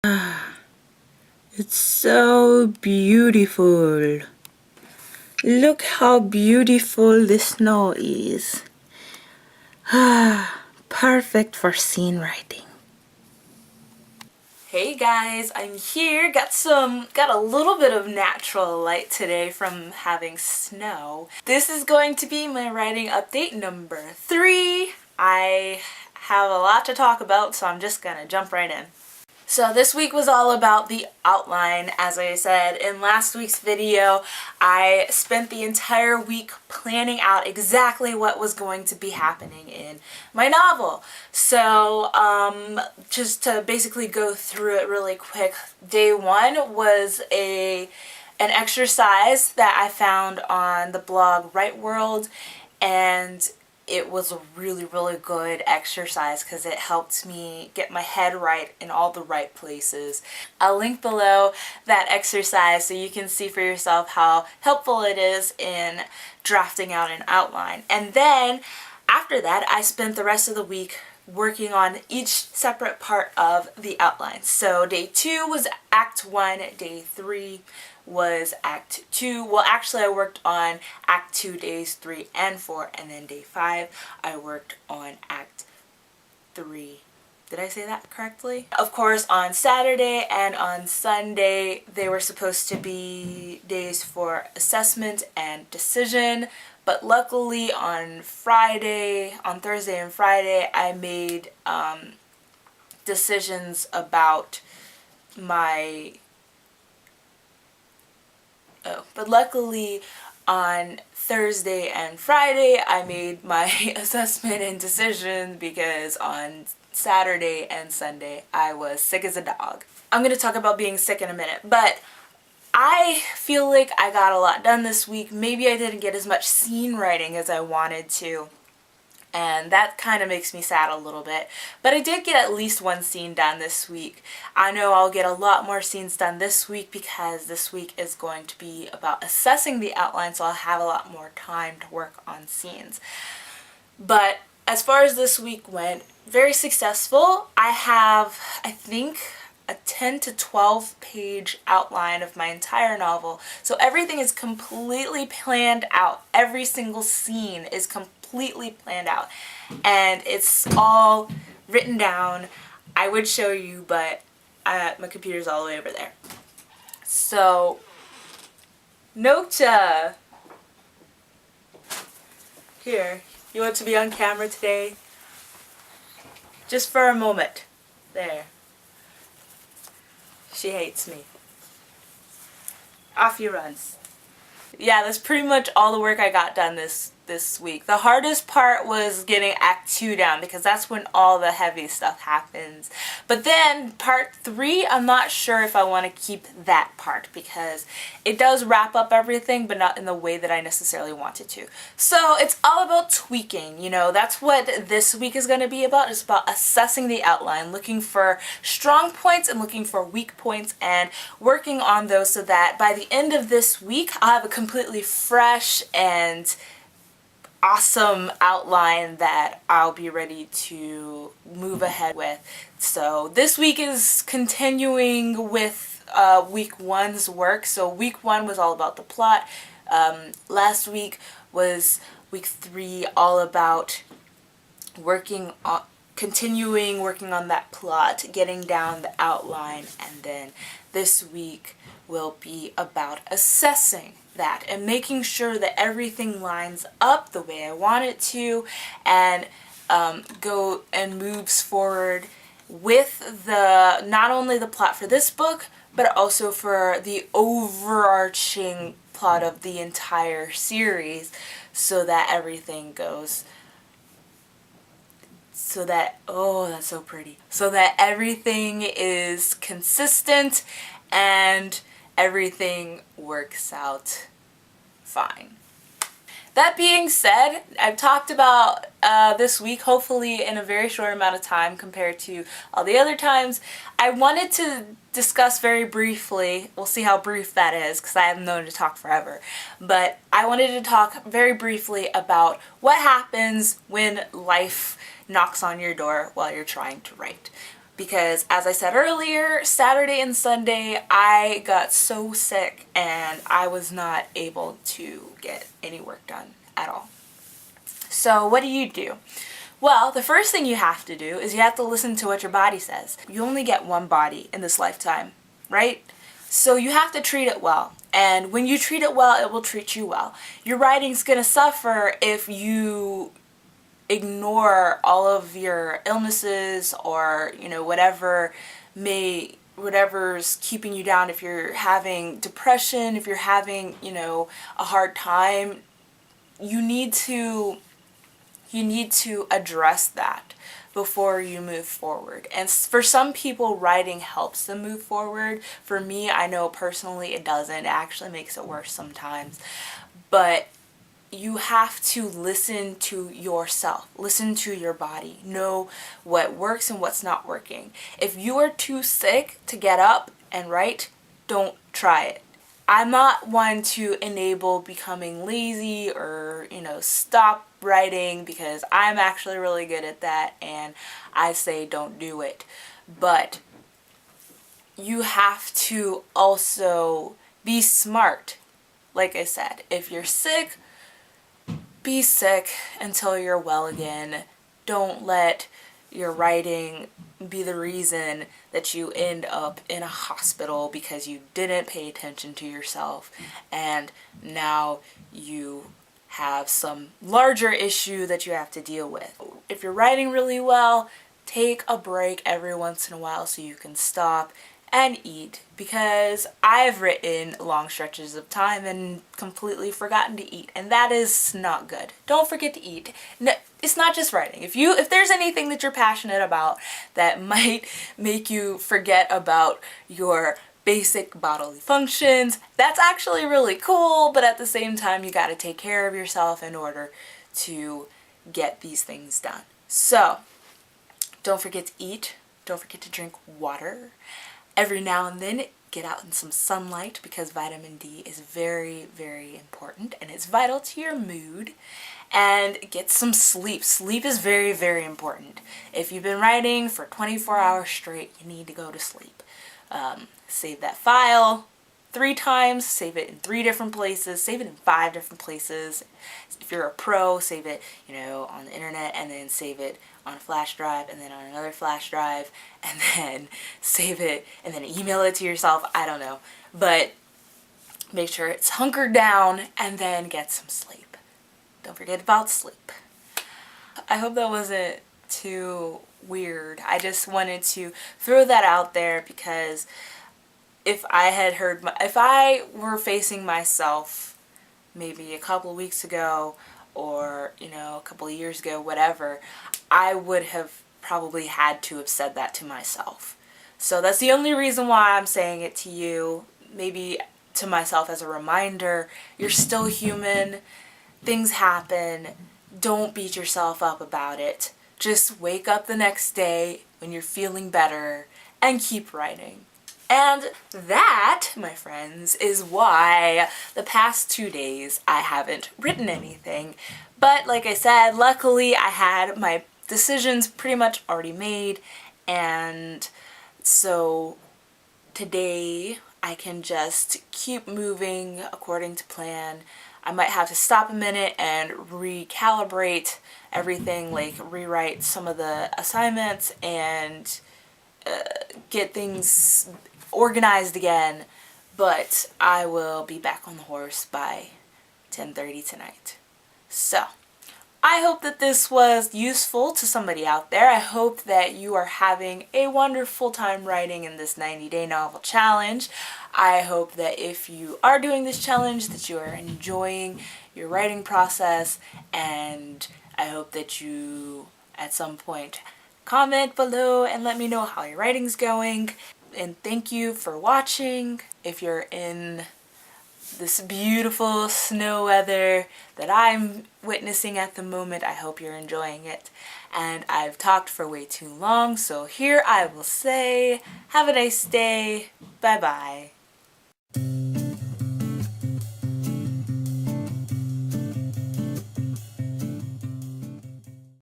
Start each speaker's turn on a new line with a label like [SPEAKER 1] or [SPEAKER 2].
[SPEAKER 1] It's so beautiful. Look how beautiful the snow is. Perfect for scene writing. Hey guys, I'm here. Got a little bit of natural light today from having snow. This is going to be my writing update number 3. I have a lot to talk about, so I'm just gonna jump right in. So this week was all about the outline. As I said in last week's video, I spent the entire week planning out exactly what was going to be happening in my novel. So just to basically go through it really quick, day 1 was an exercise that I found on the blog Write World, and it was a really good exercise because it helped me get my head right in all the right places. I'll link below that exercise so you can see for yourself how helpful it is in drafting out an outline. And then after that, I spent the rest of the week working on each separate part of the outline. So day 2 was Act 1, day 3 was Act 2. Well, actually I worked on Act 2 days 3 and 4, and then day 5 I worked on Act 3. Did I say that correctly? Of course, on Saturday and on Sunday they were supposed to be days for assessment and decision, but luckily on Thursday and Friday, I made decisions about my but luckily on Thursday and Friday I made my assessment and decision because on Saturday and Sunday I was sick as a dog. I'm going to talk about being sick in a minute, but I feel like I got a lot done this week. Maybe I didn't get as much scene writing as I wanted to, and that kind of makes me sad a little bit. But I did get at least one scene done this week. I know I'll get a lot more scenes done this week because this week is going to be about assessing the outline, so I'll have a lot more time to work on scenes. But as far as this week went, very successful. I have, I think, a 10 to 12 page outline of my entire novel. So everything is completely planned out. Every single scene is completely planned out. And it's all written down. I would show you, but my computer's all the way over there. So, Nota! Here, you want to be on camera today? Just for a moment. There. She hates me. Off he runs. Yeah, that's pretty much all the work I got done this week. The hardest part was getting Act 2 down because that's when all the heavy stuff happens. But then Part 3, I'm not sure if I want to keep that part because it does wrap up everything, but not in the way that I necessarily wanted to. So it's all about tweaking, you know. That's what this week is going to be about. It's about assessing the outline, looking for strong points and looking for weak points and working on those so that by the end of this week, I'll have a completely fresh and awesome outline that I'll be ready to move ahead with. So this week is continuing with week 1's work. So week 1 was all about the plot. Last week was week 3, all about continuing working on that plot, getting down the outline, and then this week will be about assessing that and making sure that everything lines up the way I want it to and go and moves forward with not only the plot for this book but also for the overarching plot of the entire series, so that everything goes oh, that's so pretty, so that everything is consistent and everything works out fine. That being said, I've talked about this week, hopefully in a very short amount of time compared to all the other times. I wanted to discuss very briefly, we'll see how brief that is because I haven't known to talk forever, but I wanted to talk very briefly about what happens when life knocks on your door while you're trying to write. because as I said earlier, Saturday and Sunday I got so sick and I was not able to get any work done at all. So what do? Well, the first thing you have to do is you have to listen to what your body says. You only get one body in this lifetime, right? So you have to treat it well. And when you treat it well, it will treat you well. Your writing's gonna suffer if you ignore all of your illnesses or, whatever's keeping you down. If you're having depression, if you're having, a hard time, you need to address that before you move forward. And for some people, writing helps them move forward. For me, I know personally it doesn't. It actually makes it worse sometimes. But you have to listen to yourself, listen to your body, know what works and what's not working. If you are too sick to get up and write, don't try it. I'm not one to enable becoming lazy or, stop writing, because I'm actually really good at that and I say don't do it. But you have to also be smart. Like I said, if you're sick, be sick until you're well again. Don't let your writing be the reason that you end up in a hospital because you didn't pay attention to yourself and now you have some larger issue that you have to deal with. If you're writing really well, take a break every once in a while so you can stop and eat, because I've written long stretches of time and completely forgotten to eat, and that is not good. Don't forget to eat. No, it's not just writing. If there's anything that you're passionate about that might make you forget about your basic bodily functions, that's actually really cool, but at the same time you got to take care of yourself in order to get these things done. So don't forget to eat. Don't forget to drink water. Every now and then, get out in some sunlight, because vitamin D is very, very important and it's vital to your mood. And get some sleep. Sleep is very, very important. If you've been writing for 24 hours straight, you need to go to sleep. Save that file 3 times, save it in 3 different places, save it in 5 different places. If you're a pro, save it, on the internet, and then save it on a flash drive, and then on another flash drive, and then save it, and then email it to yourself. I don't know. But make sure it's hunkered down, and then get some sleep. Don't forget about sleep. I hope that wasn't too weird. I just wanted to throw that out there, because if I were facing myself maybe a couple of weeks ago or, a couple of years ago, whatever, I would have probably had to have said that to myself. So that's the only reason why I'm saying it to you, maybe to myself as a reminder. You're still human. Things happen. Don't beat yourself up about it. Just wake up the next day when you're feeling better and keep writing. And that, my friends, is why the past 2 days I haven't written anything. But like I said, luckily I had my decisions pretty much already made, and so today I can just keep moving according to plan. I might have to stop a minute and recalibrate everything, like rewrite some of the assignments and get things organized again, but I will be back on the horse by 10:30 tonight. So I hope that this was useful to somebody out there. I hope that you are having a wonderful time writing in this 90-day novel challenge. I hope that if you are doing this challenge, that you are enjoying your writing process, and I hope that you at some point comment below and let me know how your writing's going. And thank you for watching. If you're in this beautiful snow weather that I'm witnessing at the moment, I hope you're enjoying it. And I've talked for way too long, so here I will say, have a nice day. Bye bye.